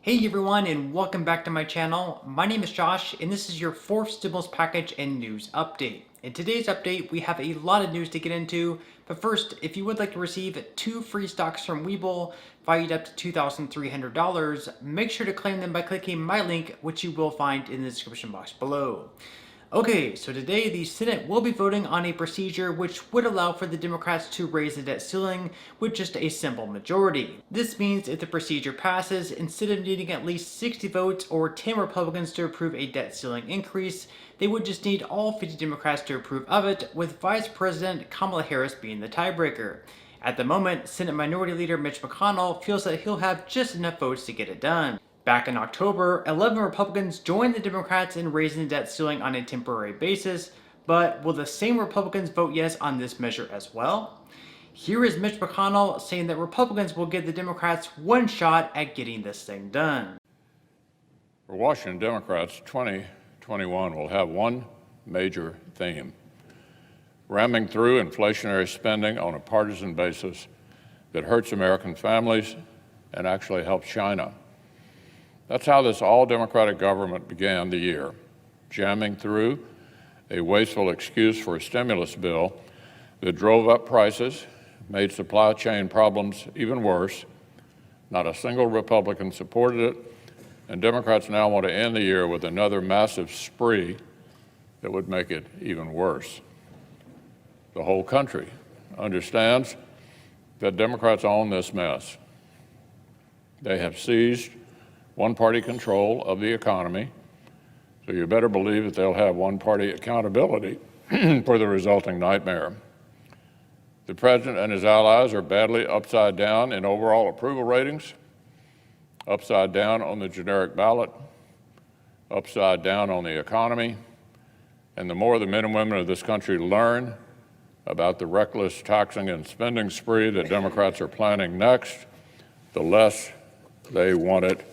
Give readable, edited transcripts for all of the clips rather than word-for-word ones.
Hey everyone, and welcome back to my channel. My name is Josh, and this is your fourth stimulus package and news update. In today's update, we have a lot of news to get into, but first, if you would like to receive 2 free stocks from Webull valued up to $2,300, make sure to claim them by clicking my link, which you will find in the description box below. Okay, so today the Senate will be voting on a procedure which would allow for the Democrats to raise the debt ceiling with just a simple majority. This means if the procedure passes, instead of needing at least 60 votes or 10 Republicans to approve a debt ceiling increase, they would just need all 50 Democrats to approve of it, with Vice President Kamala Harris being the tiebreaker. At the moment, Senate Minority Leader Mitch McConnell feels that he'll have just enough votes to get it done. Back in October, 11 Republicans joined the Democrats in raising the debt ceiling on a temporary basis, but will the same Republicans vote yes on this measure as well? Here is Mitch McConnell saying that Republicans will give the Democrats one shot at getting this thing done. For Washington Democrats, 2021 will have one major theme: ramming through inflationary spending on a partisan basis that hurts American families and actually helps China. That's how this all-Democratic government began the year, jamming through a wasteful excuse for a stimulus bill that drove up prices, made supply chain problems even worse. Not a single Republican supported it, and Democrats now want to end the year with another massive spree that would make it even worse. The whole country understands that Democrats own this mess. They have seized one-party control of the economy, so you better believe that they'll have one-party accountability for the resulting nightmare. The president and his allies are badly upside down in overall approval ratings, upside down on the generic ballot, upside down on the economy, and the more the men and women of this country learn about the reckless taxing and spending spree that Democrats are planning next, the less they want it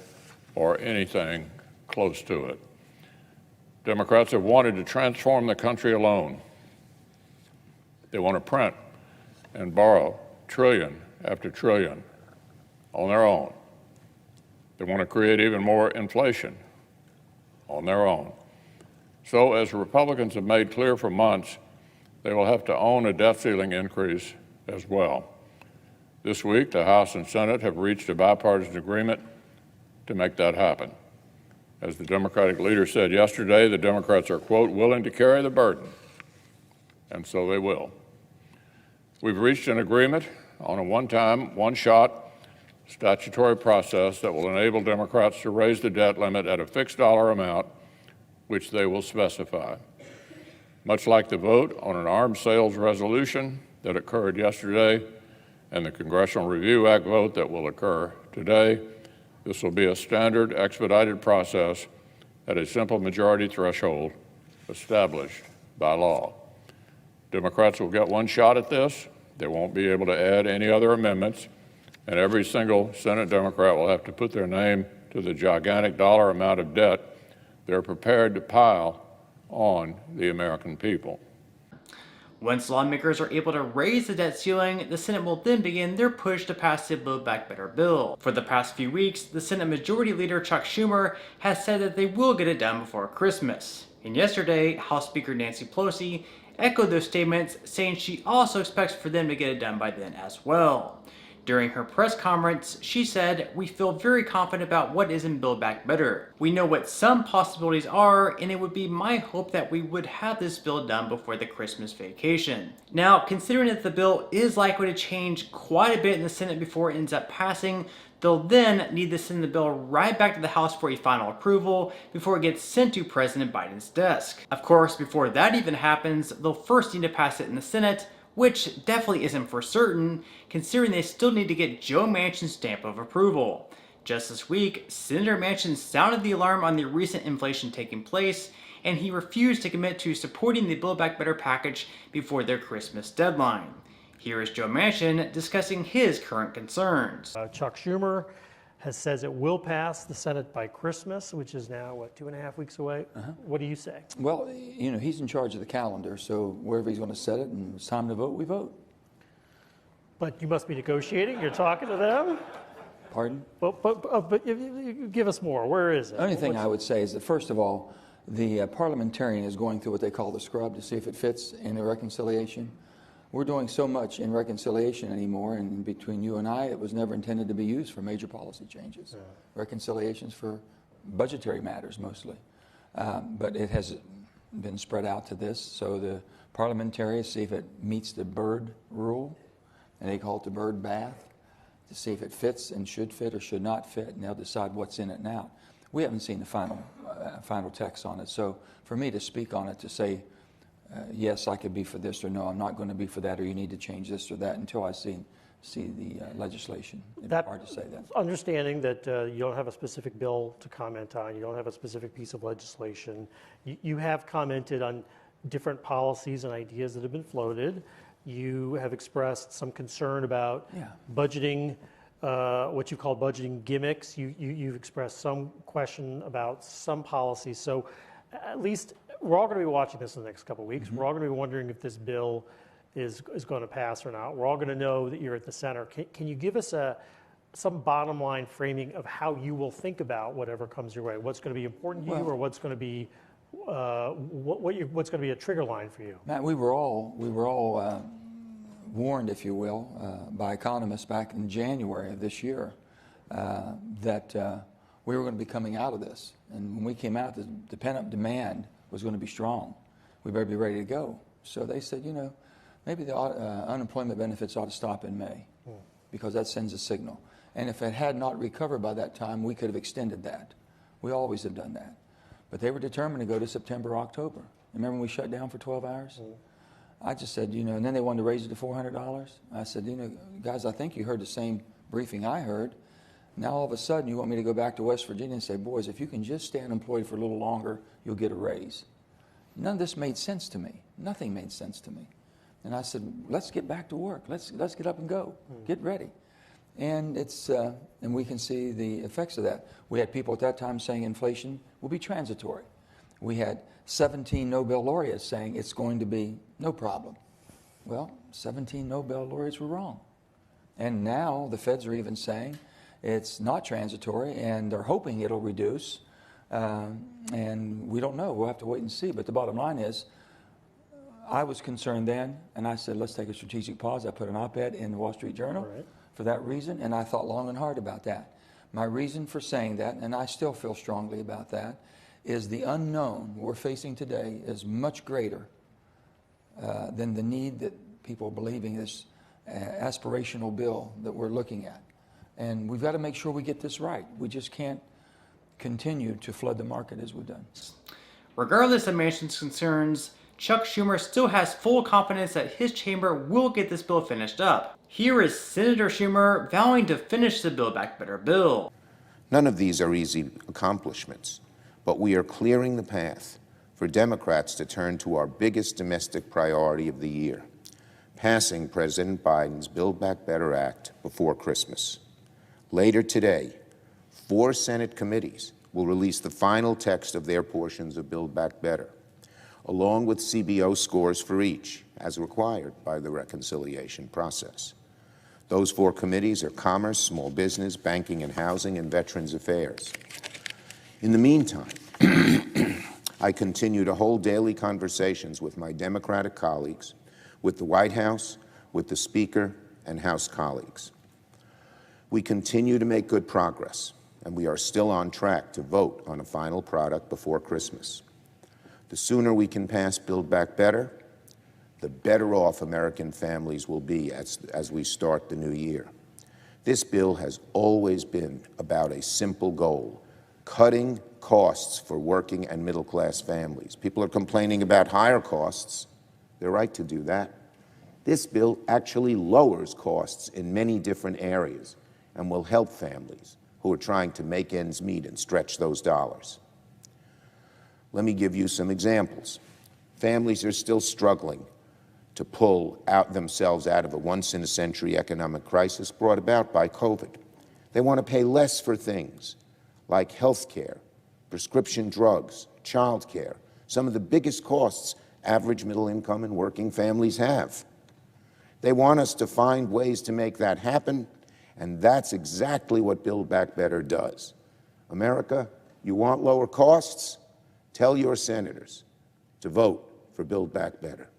or anything close to it. Democrats have wanted to transform the country alone. They want to print and borrow trillion after trillion on their own. They want to create even more inflation on their own. So, as Republicans have made clear for months, they will have to own a debt ceiling increase as well. This week, the House and Senate have reached a bipartisan agreement to make that happen. As the Democratic leader said yesterday, the Democrats are, quote, willing to carry the burden, and so they will. We've reached an agreement on a one-time, one-shot statutory process that will enable Democrats to raise the debt limit at a fixed dollar amount, which they will specify. Much like the vote on an arms sales resolution that occurred yesterday and the Congressional Review Act vote that will occur today, this will be a standard expedited process at a simple majority threshold established by law. Democrats will get one shot at this. They won't be able to add any other amendments, and every single Senate Democrat will have to put their name to the gigantic dollar amount of debt they're prepared to pile on the American people. Once lawmakers are able to raise the debt ceiling, the Senate will then begin their push to pass the Build Back Better bill. For the past few weeks, the Senate Majority Leader Chuck Schumer has said that they will get it done before Christmas. And yesterday, House Speaker Nancy Pelosi echoed those statements, saying she also expects for them to get it done by then as well. During her press conference, she said, "We feel very confident about what is in Build Back Better. We know what some possibilities are, and it would be my hope that we would have this bill done before the Christmas vacation." Now, considering that the bill is likely to change quite a bit in the Senate before it ends up passing, they'll then need to send the bill right back to the House for a final approval before it gets sent to President Biden's desk. Of course, before that even happens, they'll first need to pass it in the Senate, which definitely isn't for certain, considering they still need to get Joe Manchin's stamp of approval. Just this week, Senator Manchin sounded the alarm on the recent inflation taking place, and he refused to commit to supporting the Build Back Better package before their Christmas deadline. Here is Joe Manchin discussing his current concerns. Chuck Schumer says it will pass the Senate by Christmas, which is now, 2.5 weeks away? What do you say? Well, he's in charge of the calendar, so wherever he's going to set it and it's time to vote, we vote. But you must be negotiating, you're talking to them? Pardon? But you give us more. Where is it? The only thing I would say is that, first of all, the parliamentarian is going through what they call the scrub to see if it fits in the reconciliation. We're doing so much in reconciliation anymore, and between you and I, it was never intended to be used for major policy changes. Yeah. Reconciliations for budgetary matters mostly. But it has been spread out to this, so the parliamentarians see if it meets the bird rule, and they call it the bird bath, to see if it fits and should fit or should not fit, and they'll decide what's in it now. We haven't seen the final text on it, so for me to speak on it, to say, yes, I could be for this, or no, I'm not going to be for that, or you need to change this or that, until I see the legislation. It's hard to say that. Understanding that you don't have a specific bill to comment on, you don't have a specific piece of legislation, you have commented on different policies and ideas that have been floated. You have expressed some concern about budgeting, what you call budgeting gimmicks. You've expressed some question about some policies. So at least we're all going to be watching this in the next couple of weeks. Mm-hmm. We're all going to be wondering if this bill is going to pass or not. We're all going to know that you're at the center. Can you give us some bottom line framing of how you will think about whatever comes your way? What's going to be important to you, or what's going to be what's going to be a trigger line for you? Matt, we were all warned, if you will, by economists back in January of this year that we were going to be coming out of this. And when we came out, the pent-up demand was going to be strong. We better be ready to go. So they said, maybe the unemployment benefits ought to stop in May, because that sends a signal. And if it had not recovered by that time, we could have extended that. We always have done that. But they were determined to go to September, October. Remember when we shut down for 12 hours? I just said, and then they wanted to raise it to $400. I said, guys, I think you heard the same briefing I heard. Now all of a sudden you want me to go back to West Virginia and say, boys, if you can just stay unemployed for a little longer, you'll get a raise. None of this made sense to me. Nothing made sense to me. And I said, let's get back to work. Let's get up and go. Get ready. And and we can see the effects of that. We had people at that time saying inflation will be transitory. We had 17 Nobel laureates saying it's going to be no problem. Well, 17 Nobel laureates were wrong. And now the feds are even saying it's not transitory, and they're hoping it'll reduce. And we don't know. We'll have to wait and see. But the bottom line is, I was concerned then, and I said, let's take a strategic pause. I put an op-ed in the Wall Street Journal for that reason, and I thought long and hard about that. My reason for saying that, and I still feel strongly about that, is the unknown we're facing today is much greater than the need that people are believing this aspirational bill that we're looking at. And we've got to make sure we get this right. We just can't continue to flood the market as we've done. Regardless of Manchin's concerns, Chuck Schumer still has full confidence that his chamber will get this bill finished up. Here is Senator Schumer vowing to finish the Build Back Better bill. None of these are easy accomplishments, but we are clearing the path for Democrats to turn to our biggest domestic priority of the year, passing President Biden's Build Back Better Act before Christmas. Later today, 4 Senate committees will release the final text of their portions of Build Back Better, along with CBO scores for each, as required by the reconciliation process. Those 4 committees are Commerce, Small Business, Banking and Housing, and Veterans Affairs. In the meantime, I continue to hold daily conversations with my Democratic colleagues, with the White House, with the Speaker, and House colleagues. We continue to make good progress, and we are still on track to vote on a final product before Christmas. The sooner we can pass Build Back Better, the better off American families will be as we start the new year. This bill has always been about a simple goal: cutting costs for working and middle-class families. People are complaining about higher costs. They're right to do that. This bill actually lowers costs in many different areas and will help families who are trying to make ends meet and stretch those dollars. Let me give you some examples. Families are still struggling to pull themselves out of a once-in-a-century economic crisis brought about by COVID. They want to pay less for things like health care, prescription drugs, child care, some of the biggest costs average middle-income and working families have. They want us to find ways to make that happen, And that's exactly what Build Back Better does. America, you want lower costs? Tell your senators to vote for Build Back Better.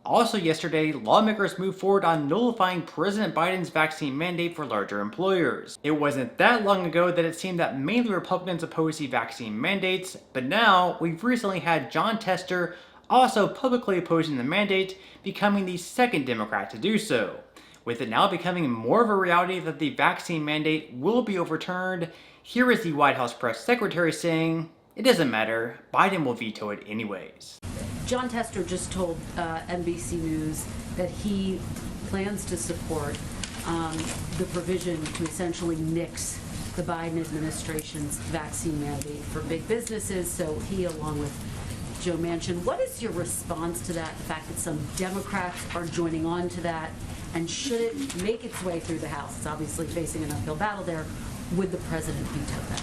Also yesterday, lawmakers moved forward on nullifying President Biden's vaccine mandate for larger employers. It wasn't that long ago that it seemed that mainly Republicans opposed the vaccine mandates, but now we've recently had Jon Tester, also publicly opposing the mandate, becoming the second Democrat to do so. With it now becoming more of a reality that the vaccine mandate will be overturned, here is the White House press secretary saying, "It doesn't matter, Biden will veto it anyways." Jon Tester just told NBC News that he plans to support the provision to essentially nix the Biden administration's vaccine mandate for big businesses. So he, along with Joe Manchin, what is your response to that, the fact that some Democrats are joining on to that? And should it make its way through the House, it's obviously facing an uphill battle there, would the president veto that?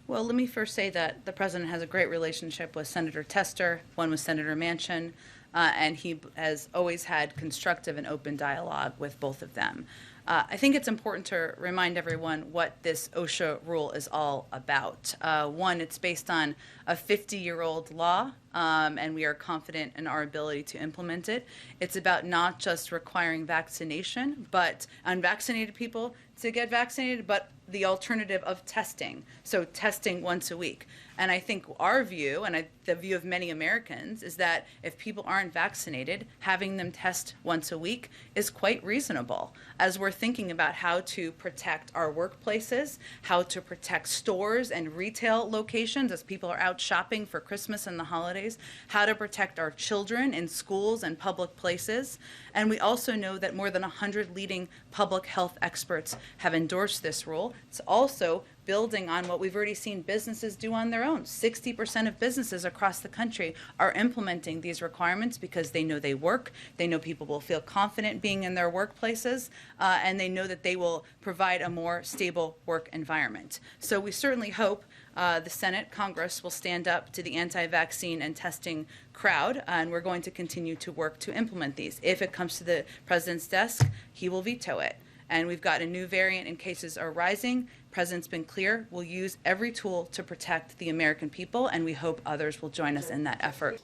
Well, let me first say that the president has a great relationship with Senator Tester, one with Senator Manchin, and he has always had constructive and open dialogue with both of them. I think it's important to remind everyone what this OSHA rule is all about. One, it's based on a 50-year-old law, and we are confident in our ability to implement it. It's about not just requiring vaccination, but unvaccinated people to get vaccinated, but the alternative of testing, so testing once a week. And I think our view, and the view of many Americans, is that if people aren't vaccinated, having them test once a week is quite reasonable, as we're thinking about how to protect our workplaces, how to protect stores and retail locations as people are out shopping for Christmas and the holidays, how to protect our children in schools and public places. And we also know that more than 100 leading public health experts have endorsed this rule. It's also building on what we've already seen businesses do on their own. 60% of businesses across the country are implementing these requirements because they know they work, they know people will feel confident being in their workplaces, and they know that they will provide a more stable work environment. So we certainly hope the Senate, Congress will stand up to the anti-vaccine and testing crowd, and we're going to continue to work to implement these. If it comes to the president's desk, he will veto it. And we've got a new variant and cases are rising. President's been clear, we'll use every tool to protect the American people, and we hope others will join us in that effort.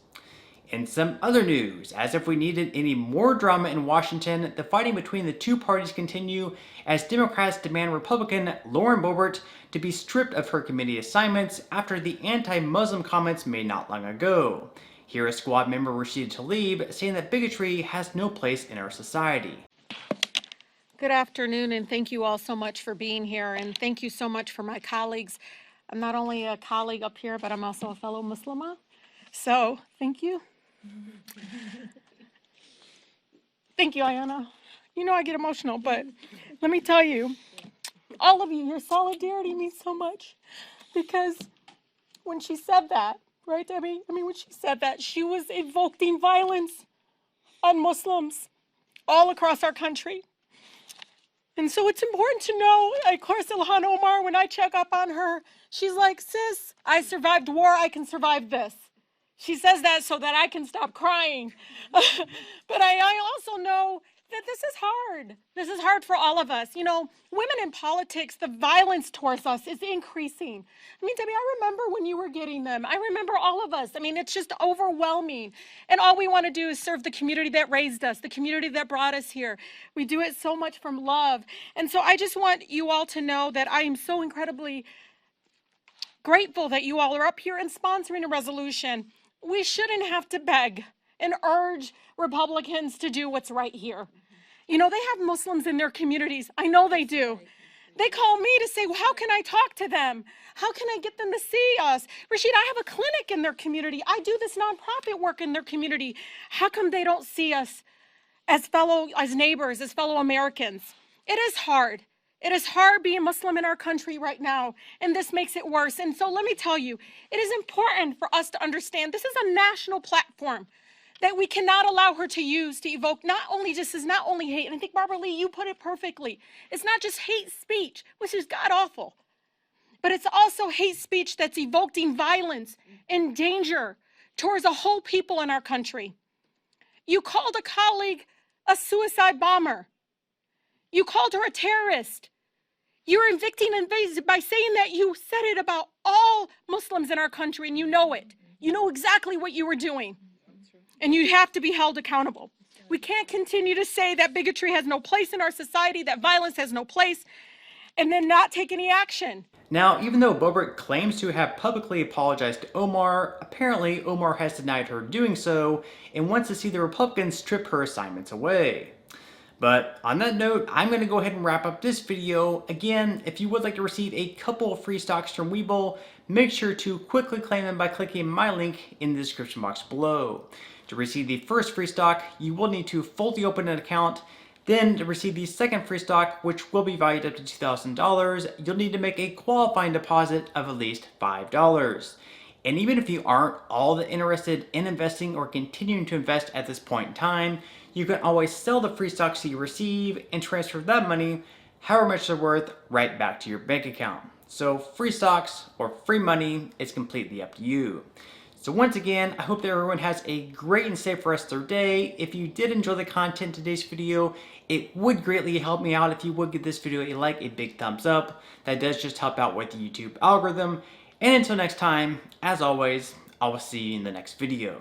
In some other news, as if we needed any more drama in Washington, the fighting between the two parties continue as Democrats demand Republican Lauren Boebert to be stripped of her committee assignments after the anti-Muslim comments made not long ago. Here is squad member Rashida Tlaib saying that bigotry has no place in our society. Good afternoon, and thank you all so much for being here, and thank you so much for my colleagues. I'm not only a colleague up here, but I'm also a fellow Muslimah, so thank you. Thank you, Ayanna. You know I get emotional, but let me tell you, all of you, your solidarity means so much, because when she said that, right, Debbie? I mean, when she said that, she was evoking violence on Muslims all across our country. And so it's important to know, of course, Ilhan Omar, when I check up on her, she's like, sis, I survived war, I can survive this. She says that so that I can stop crying. But I also know that this is hard. This is hard for all of us. You know, women in politics, the violence towards us is increasing. I mean, Debbie, I remember when you were getting them. I remember all of us. I mean, it's just overwhelming. And all we want to do is serve the community that raised us, the community that brought us here. We do it so much from love. And so I just want you all to know that I am so incredibly grateful that you all are up here and sponsoring a resolution. We shouldn't have to beg and urge Republicans to do what's right here. You know, they have Muslims in their communities. I know they do. They call me to say, well, how can I talk to them? How can I get them to see us? Rashid, I have a clinic in their community. I do this nonprofit work in their community. How come they don't see us as neighbors, as fellow Americans? It is hard. It is hard being Muslim in our country right now, and this makes it worse. And so let me tell you, it is important for us to understand this is a national platform that we cannot allow her to use to evoke not only hate, and I think Barbara Lee, you put it perfectly. It's not just hate speech, which is god awful, but it's also hate speech that's evoking violence and danger towards a whole people in our country. You called a colleague a suicide bomber. You called her a terrorist. You're invicting by saying that you said it about all Muslims in our country, and you know it. You know exactly what you were doing. And you have to be held accountable. We can't continue to say that bigotry has no place in our society, that violence has no place, and then not take any action. Now, even though Boebert claims to have publicly apologized to Omar, apparently Omar has denied her doing so and wants to see the Republicans strip her assignments away. But on that note, I'm going to go ahead and wrap up this video. Again, if you would like to receive a couple of free stocks from Webull, make sure to quickly claim them by clicking my link in the description box below. To receive the first free stock, you will need to fully open an account. Then to receive the second free stock, which will be valued up to $2,000, you'll need to make a qualifying deposit of at least $5. And even if you aren't all that interested in investing or continuing to invest at this point in time, you can always sell the free stocks that you receive and transfer that money, however much they're worth, right back to your bank account. So free stocks or free money is completely up to you. So once again, I hope that everyone has a great and safe rest of their day. If you did enjoy the content in today's video, it would greatly help me out if you would give this video a like, a big thumbs up. That does just help out with the YouTube algorithm. And until next time, as always, I will see you in the next video.